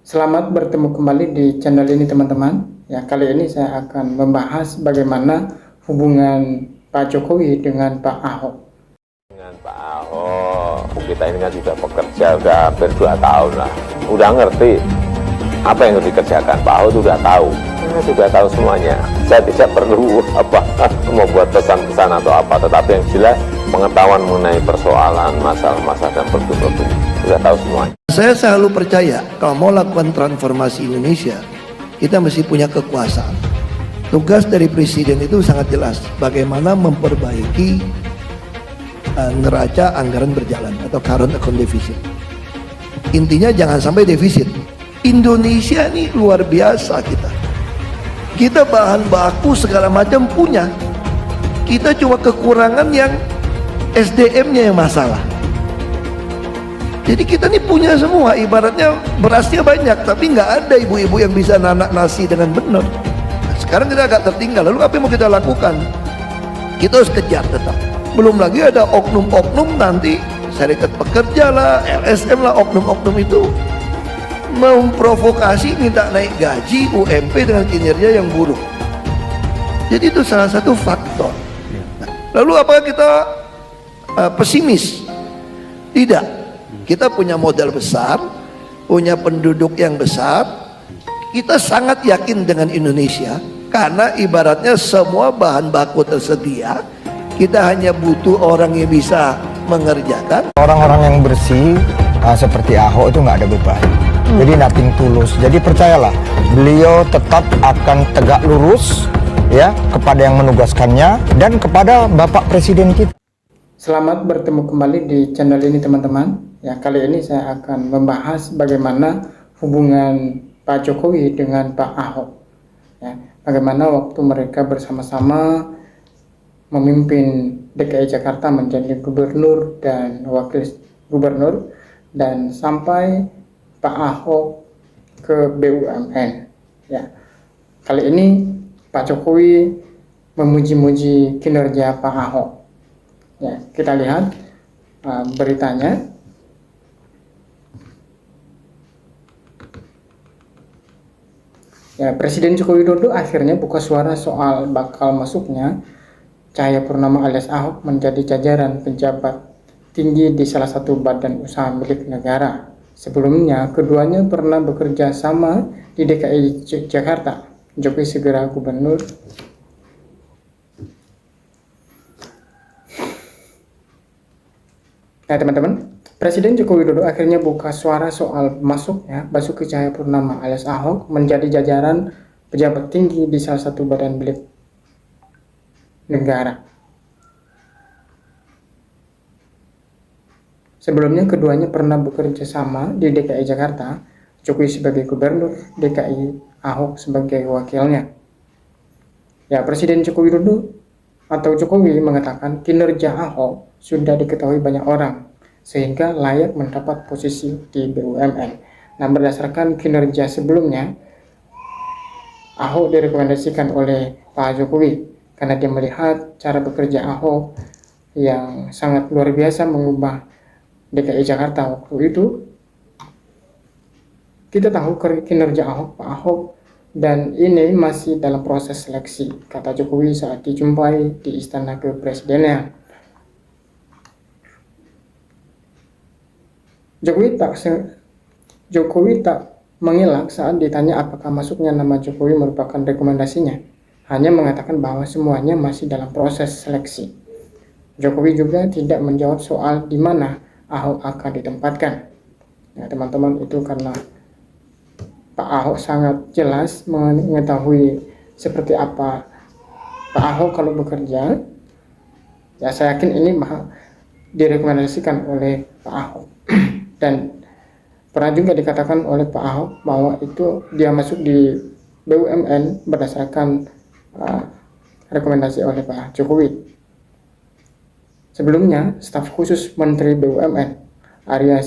Selamat bertemu kembali di channel ini teman-teman. Ya, kali ini saya akan membahas bagaimana hubungan Pak Jokowi dengan Pak Ahok. Dengan Pak Ahok, kita ini kan sudah bekerja udah hampir 2 tahun lah. Udah ngerti apa yang harus dikerjakan. Pak Ahok sudah tahu. Sudah tahu semuanya. Saya tidak perlu membuat pesan-pesan atau apa, tetapi yang jelas pengetahuan mengenai persoalan, masalah-masalah dan produk-produk sudah tahu semuanya. Saya selalu percaya kalau mau lakukan transformasi Indonesia, kita mesti punya kekuasaan. Tugas dari presiden itu sangat jelas, bagaimana memperbaiki neraca anggaran berjalan atau current account deficit. Intinya jangan sampai defisit. Indonesia ini luar biasa kita. Kita bahan baku segala macam punya. Kita cuma kekurangan yang SDM-nya yang masalah. Jadi kita ini punya semua, ibaratnya berasnya banyak, tapi nggak ada ibu-ibu yang bisa nanak nasi dengan benar. Nah, sekarang kita agak tertinggal, lalu apa yang mau kita lakukan? Kita harus kejar tetap. Belum lagi ada oknum-oknum nanti, serikat pekerja lah, LSM lah, oknum-oknum itu memprovokasi minta naik gaji UMP dengan kinerja yang buruk. Jadi itu salah satu faktor. Nah, lalu apakah kita pesimis? Tidak. Kita punya modal besar, punya penduduk yang besar. Kita sangat yakin dengan Indonesia karena ibaratnya semua bahan baku tersedia. Kita hanya butuh orang yang bisa mengerjakan. Orang-orang yang bersih seperti Ahok itu nggak ada beban. Jadi nothing tulus. Jadi percayalah, beliau tetap akan tegak lurus ya kepada yang menugaskannya dan kepada Bapak Presiden kita. Selamat bertemu kembali di channel ini teman-teman. Ya, kali ini saya akan membahas bagaimana hubungan Pak Jokowi dengan Pak Ahok. Ya, bagaimana waktu mereka bersama-sama memimpin DKI Jakarta menjadi gubernur dan wakil gubernur, dan sampai Pak Ahok ke BUMN. Ya, kali ini Pak Jokowi memuji-muji kinerja Pak Ahok. Ya, kita lihat beritanya. Ya, Presiden Joko Widodo akhirnya buka suara soal bakal masuknya Cahayapurnama alias Ahok menjadi jajaran pejabat tinggi di salah satu badan usaha milik negara. Sebelumnya, keduanya pernah bekerja sama di DKI Jakarta. Jokowi segera gubernur. Nah teman-teman, Presiden Joko Widodo akhirnya buka suara soal masuknya Basuki Cahayapurnama alias Ahok menjadi jajaran pejabat tinggi di salah satu badan milik negara. Sebelumnya keduanya pernah bekerja sama di DKI Jakarta, Jokowi sebagai gubernur DKI, Ahok sebagai wakilnya. Ya, Presiden Joko Widodo atau Jokowi mengatakan kinerja Ahok sudah diketahui banyak orang sehingga layak mendapat posisi di BUMN. Nah, berdasarkan kinerja sebelumnya, Ahok direkomendasikan oleh Pak Jokowi karena dia melihat cara bekerja Ahok yang sangat luar biasa mengubah DKI Jakarta waktu itu. Kita tahu kinerja Pak Ahok, dan ini masih dalam proses seleksi, kata Jokowi saat dijumpai di Istana Kepresidenan. Jokowi tak mengelak saat ditanya apakah masuknya nama Jokowi merupakan rekomendasinya. Hanya mengatakan bahwa semuanya masih dalam proses seleksi. Jokowi juga tidak menjawab soal di mana Ahok akan ditempatkan. Nah, teman-teman, itu karena Pak Ahok sangat jelas mengetahui seperti apa Pak Ahok kalau bekerja. Ya, saya yakin ini direkomendasikan oleh Pak Ahok. Dan pernah juga dikatakan oleh Pak Ahok bahwa itu dia masuk di BUMN berdasarkan rekomendasi oleh Pak Jokowi. Sebelumnya, staf khusus Menteri BUMN Arya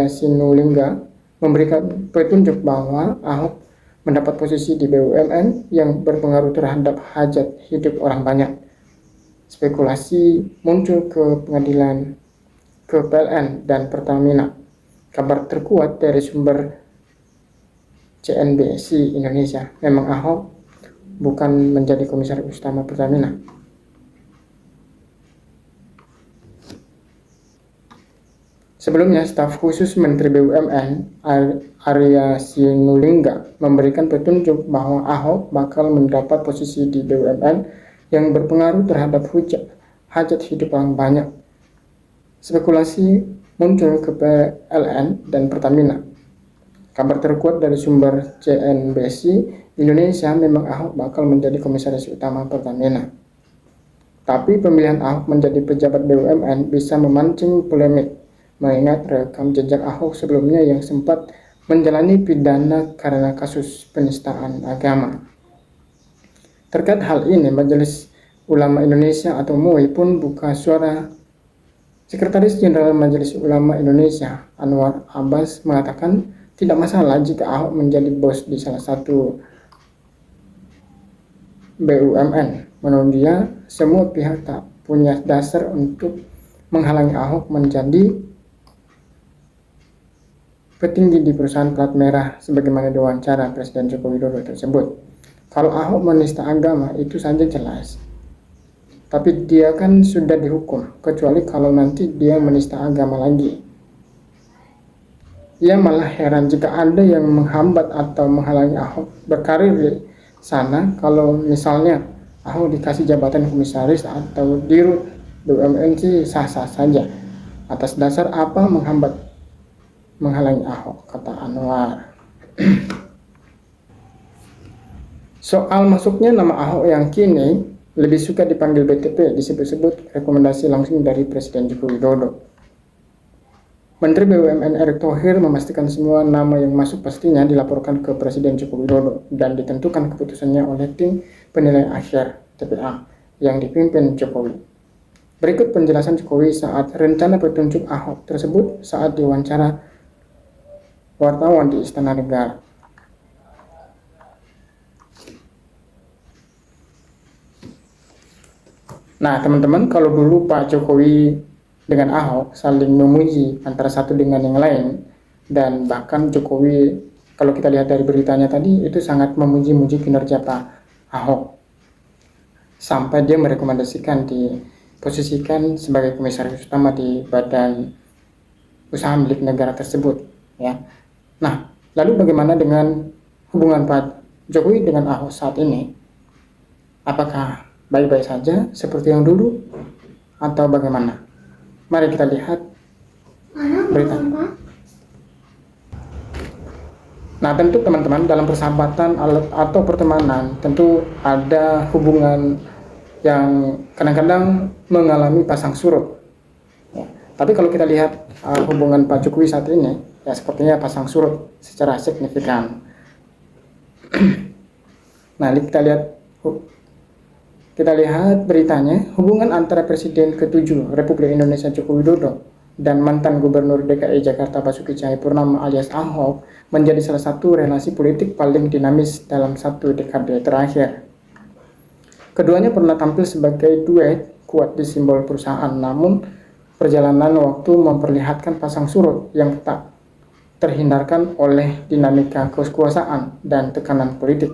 Sinulinga memberikan petunjuk bahwa Ahok mendapat posisi di BUMN yang berpengaruh terhadap hajat hidup orang banyak. spekulasi muncul ke pengadilan, ke PLN dan Pertamina. Kabar terkuat dari sumber CNBC Indonesia, memang Ahok bukan menjadi komisaris utama Pertamina. Sebelumnya, staf khusus Menteri BUMN Arya Sinulinga memberikan petunjuk bahwa Ahok bakal mendapat posisi di BUMN yang berpengaruh terhadap hajat hidup orang banyak. Spekulasi muncul ke PLN dan Pertamina. Kabar terkuat dari sumber CNBC Indonesia, memang Ahok bakal menjadi komisaris utama Pertamina. Tapi pemilihan Ahok menjadi pejabat BUMN bisa memancing polemik, mengingat rekam jejak Ahok sebelumnya yang sempat menjalani pidana karena kasus penistaan agama. Terkait hal ini, Majelis Ulama Indonesia atau MUI pun buka suara. Sekretaris Jenderal Majelis Ulama Indonesia Anwar Abbas mengatakan tidak masalah jika Ahok menjadi bos di salah satu BUMN. Menurut dia, semua pihak tak punya dasar untuk menghalangi Ahok menjadi petinggi di perusahaan plat merah sebagaimana diwawancara Presiden Joko Widodo tersebut. Kalau Ahok menista agama itu saja jelas. Tapi dia kan sudah dihukum, kecuali kalau nanti dia menista agama lagi. Ia malah heran jika ada yang menghambat atau menghalangi Ahok berkarir di sana. Kalau misalnya Ahok dikasih jabatan komisaris atau dirut BUMN sih sah-sah saja. Atas dasar apa menghalangi Ahok, kata Anwar. Soal masuknya nama Ahok yang kini lebih suka dipanggil BTP disebut-sebut rekomendasi langsung dari Presiden Joko Widodo. Menteri BUMN Erick Thohir memastikan semua nama yang masuk pastinya dilaporkan ke Presiden Joko Widodo dan ditentukan keputusannya oleh tim penilai akhir TPA yang dipimpin Jokowi. Berikut penjelasan Jokowi saat rencana petunjuk Ahok tersebut saat diwawancara wartawan di Istana Negara. Nah, teman-teman, kalau dulu Pak Jokowi dengan Ahok saling memuji antara satu dengan yang lain, dan bahkan Jokowi, kalau kita lihat dari beritanya tadi, itu sangat memuji-muji kinerja Pak Ahok sampai dia merekomendasikan diposisikan sebagai komisaris utama di badan usaha milik negara tersebut, ya. Nah, lalu bagaimana dengan hubungan Pak Jokowi dengan Ahok saat ini? Apakah baik-baik saja seperti yang dulu atau bagaimana? Mari kita lihat berita. Nah, tentu teman-teman, dalam persahabatan atau pertemanan tentu ada hubungan yang kadang-kadang mengalami pasang surut. Ya. Tapi kalau kita lihat hubungan Pak Jokowi saat ini, ya sepertinya pasang surut secara signifikan. Nah, kita lihat beritanya, hubungan antara Presiden ke-7 Republik Indonesia Joko Widodo dan mantan Gubernur DKI Jakarta Basuki Cahayapurnama alias Ahok menjadi salah satu relasi politik paling dinamis dalam satu dekade terakhir. Keduanya pernah tampil sebagai duet kuat di simbol perusahaan, namun perjalanan waktu memperlihatkan pasang surut yang tak terhindarkan oleh dinamika kekuasaan dan tekanan politik.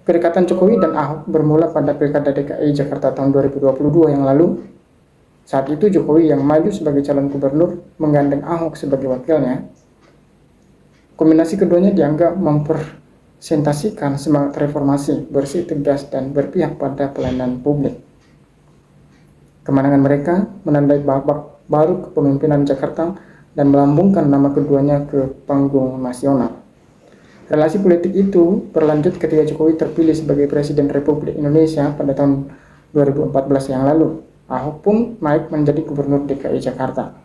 Kedekatan Jokowi dan Ahok bermula pada Pilkada DKI Jakarta tahun 2022 yang lalu. Saat itu Jokowi yang maju sebagai calon gubernur menggandeng Ahok sebagai wakilnya. Kombinasi keduanya dianggap mempresentasikan semangat reformasi, bersih, tegas, dan berpihak pada pelayanan publik. Kemenangan mereka menandai babak baru kepemimpinan Jakarta dan melambungkan nama keduanya ke panggung nasional. Relasi politik itu berlanjut ketika Jokowi terpilih sebagai Presiden Republik Indonesia pada tahun 2014 yang lalu. Ahok pun naik menjadi Gubernur DKI Jakarta.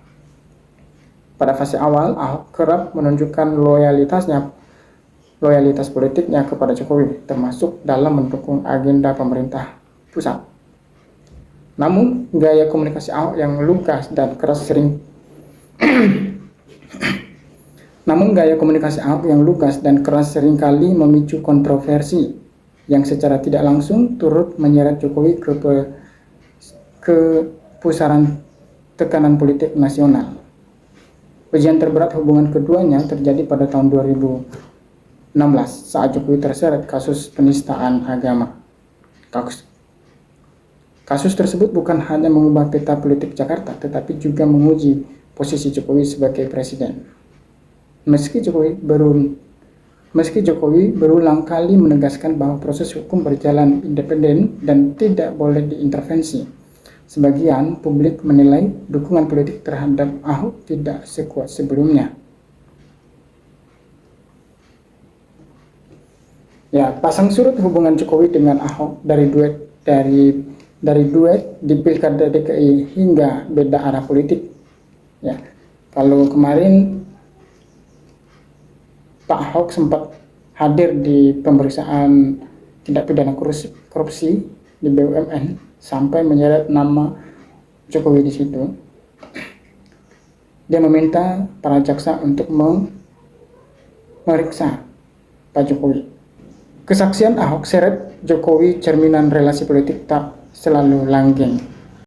Pada fase awal, Ahok kerap menunjukkan loyalitas politiknya kepada Jokowi, termasuk dalam mendukung agenda pemerintah pusat. Namun, gaya komunikasi Ahok yang lugas dan keras seringkali memicu kontroversi. yang secara tidak langsung turut menyeret Jokowi ke pusaran tekanan politik nasional. Ujian terberat hubungan keduanya terjadi pada tahun 2016 saat Jokowi terseret kasus penistaan agama. Kasus tersebut bukan hanya mengubah peta politik Jakarta, tetapi juga menguji posisi Jokowi sebagai presiden. Meski Jokowi berulang kali menegaskan bahwa proses hukum berjalan independen dan tidak boleh diintervensi, sebagian publik menilai dukungan politik terhadap Ahok tidak sekuat sebelumnya. Ya, pasang surut hubungan Jokowi dengan Ahok dari duet di Pilkada DKI hingga beda arah politik. Ya, kalau kemarin Pak Ahok sempat hadir di pemeriksaan tindak pidana korupsi di BUMN sampai menyeret nama Jokowi di situ. Dia meminta para jaksa untuk memeriksa Pak Jokowi. Kesaksian Ahok seret Jokowi cerminan relasi politik tak selalu langgeng.